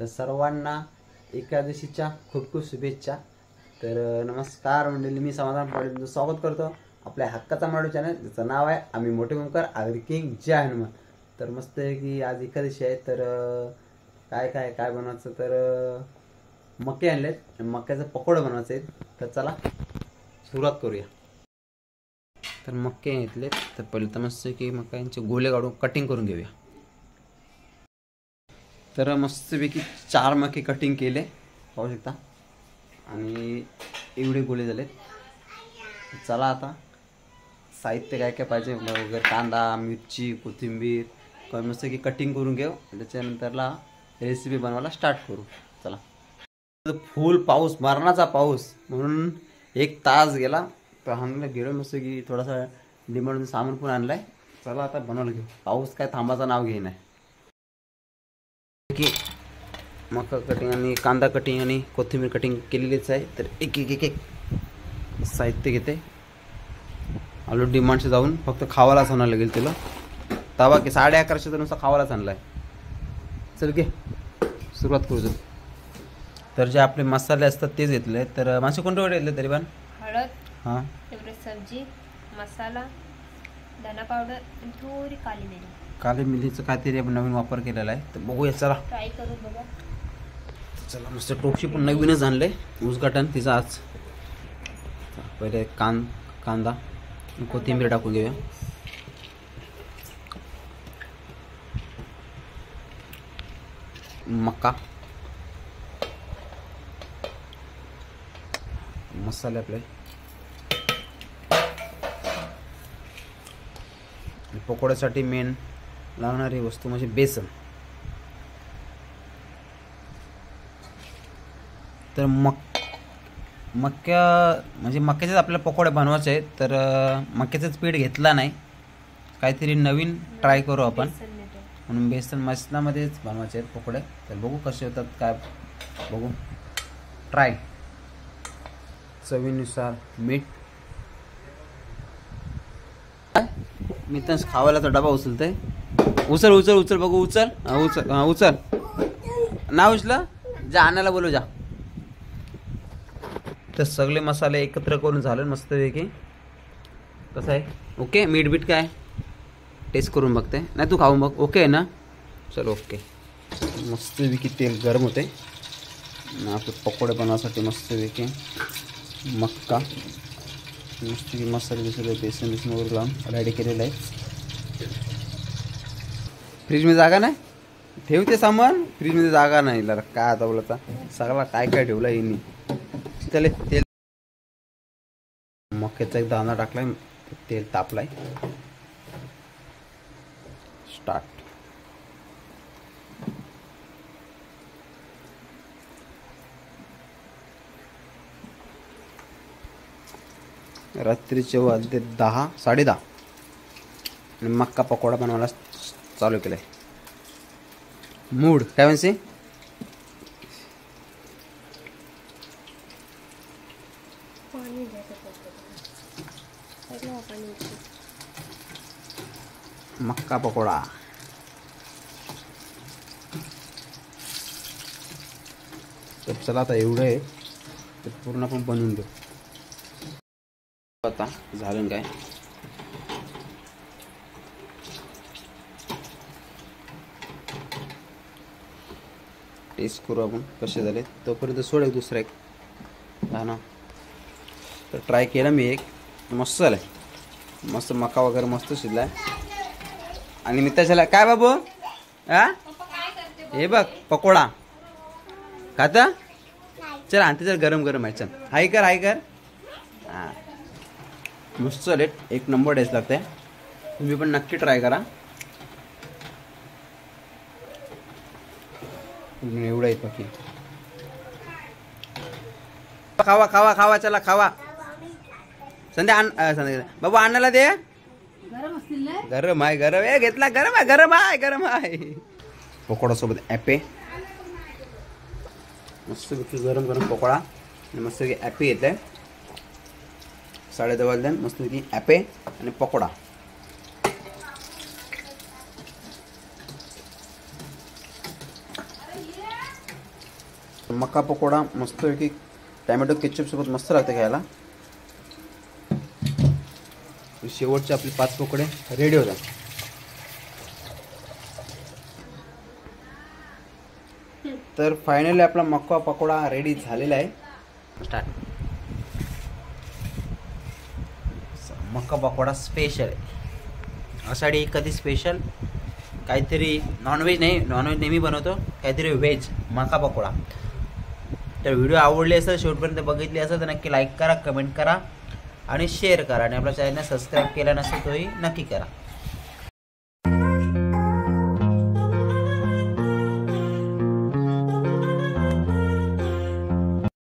तर सर्वांना एकादशीच्या खूप खूप शुभेच्छा। तर नमस्कार मंडळी, मी समाधान पाटील तुमचं स्वागत करतो आपल्या हक्काचा माडू चॅनल, ज्याचं नाव आहे आम्ही मोठे मुंकर आगरी किंग जय हनुमान। तर मस्त आहे की आज एकादशी आहे, तर काय बनवायचं, तर मके आणलेत, मक्याचं पकोडे बनवायचे आहेत। तर चला सुरुवात करूया। तर मके घेतलेत, तर पहिले तर मस्त की मक्यांचे गोले काढून कटिंग करून घेऊया। तर मस्तपैकी 4 मके कटिंग केले पाहू शकता, आणि एवढे गोले झालेत। चला आता साहित्य काय काय पाहिजे वगैरे, कांदा, मिरची, कोथिंबीर काही मस्त की कटिंग करून घेऊ, त्याच्यानंतरला रेसिपी बनवायला स्टार्ट करू। चला। फुल पाऊस, मरणाचा पाऊस, म्हणून 1 तास गेला तर आणलं गेलो मस्त की थोडासा डिमांडचं सामान पण आणलाय। चला आता बनवायला घेऊ, पाऊस काय थांबाचं नाव घेईना की मका कटिंग आणि कांदा कटिंग आणि कोथिंबीर कटिंग केलेलीच आहे। तर एक एक एक एक साहित्य घेते, आलो डिमांडचे जाऊन फक्त खावालाच आणायला लागेल तिला। तवा की 11:30 तर नुसता खावालाच आणलाय। चल घे सुरुवात करू। तर जे आपले मसाले असतात तेच घेतले। तर मासे कोणते घेतले तरी पण? हळद, हां, एवढे सब्जी मसाला, धना पावडर आणि थोडी काली मिरी। काली मिरीचं काहीतरी आपण नवीन वापर केलेला आहे, तर बघूया चला ट्राय करू बघा। चला मस्त टोपशी पण नवीनच आणले, उजगाटन तिचा आज। पहिले कांदा कोथिंबीर टाकून घेऊया। मका, मसाले आपले, पकोड्यासाठी मेन लागणारी वस्तू म्हणजे बेसन। तर मक्या म्हणजे मक्याचेच आपल्याला पकोडे बनवायचे आहेत। तर मक्याचंच पीठ घेतला नाही, काहीतरी नवीन ट्राय करू आपण, म्हणून बेसन मसाल्यामध्येच बनवायचे आहेत पकोडे। तर बघू कसे होतात, काय बघू ट्राय। चवीनुसार मीठ, मी तर खावायला तर डबा उचलते, उचल उचल उचल बघू, उचल उचल उचल ना, उचला जा, आणायला बोलू जा। तर सगळे मसाले एकत्र करून झाले मस्त पैकी। कसं आहे, ओके? मीठ बीठ काय टेस्ट करून बघते, नाही तू खाऊन बघ, ओके आहे ना? चल ओके। मस्तपैकी तेल गरम होते, आपले पकोडे बनवासाठी मस्तपैकी मक्का मस्तपैकी मसाले बिसाले बेसन वगैरे लावून रेडी केलेलं आहे। फ्रीजमध्ये जागा नाही, ठेवते सामान, फ्रीजमध्ये जागा नाही लरा, काय आता बोलता सगळा काय काय ठेवला येईनी। चले तेल, मक्याचा एक दाणा टाकलाय, तेल तापलाय, स्टार्ट। रात्रीचे वाजले 10 साडे 10 आणि मक्का पकोडा बनवायला चालू केलाय। मूड काय म्हणते, मक्का पकोडा। तर चला आता एवढं आहे, तर पूर्ण आपण बनवून घेऊ। आता झालं काय, टेस्ट करू आपण कसे झाले। तोपर्यंत सोड एक दुसरा एक ना, तर ट्राय केला मी एक, मस्त झालं, मस्त मका वगैरे मस्त शिजलाय। आणि मी त्याच्याला काय बाबू, हे बघ पकोडा खाता, चल आणते, चल गरम गरम आहे, चल हाय कर हाय कर। हां मस्त झाले, एक नंबर टेस्ट लागते, तुम्ही पण नक्की ट्राय करा। एवढं आहे बाकी, खावा खावा खावा, चला खावा। संध्या संध्या बाबू आणायला दे, गरम आहे गरम आहे, घेतला गरम आहे गरम आहे गरम आहे। पकोडा सोबत ॲपे, मस्त गरम गरम पकोडा, मस्त ॲपे येत आहे। 10:30 वाजल्यान मस्त ॲपे आणि पकोडा। मका पकोडा मस्तपैकी टॅमॅटो केचपसोबत मस्त लागते खायला. शेवटचे आपले 5 पकोडे रेडी होतात. तर फायनली आपला मका पकोडा रेडी झालेला आहे. स्टार्ट. मका पकोडा स्पेशल आहे. आषाढी कधी स्पेशल काहीतरी नॉनव्हेज नाही, नॉनव्हेज नेहमी बनवतो, काहीतरी व्हेज मका पकोडा. तर व्हिडिओ आवडली असेल, शेवटपर्यंत बघितली असेल तर नक्की लाईक करा, कमेंट करा आणि शेअर करा. आणि आपल्या चॅनलला सबस्क्राईब केला नसेल तोही नक्की करा.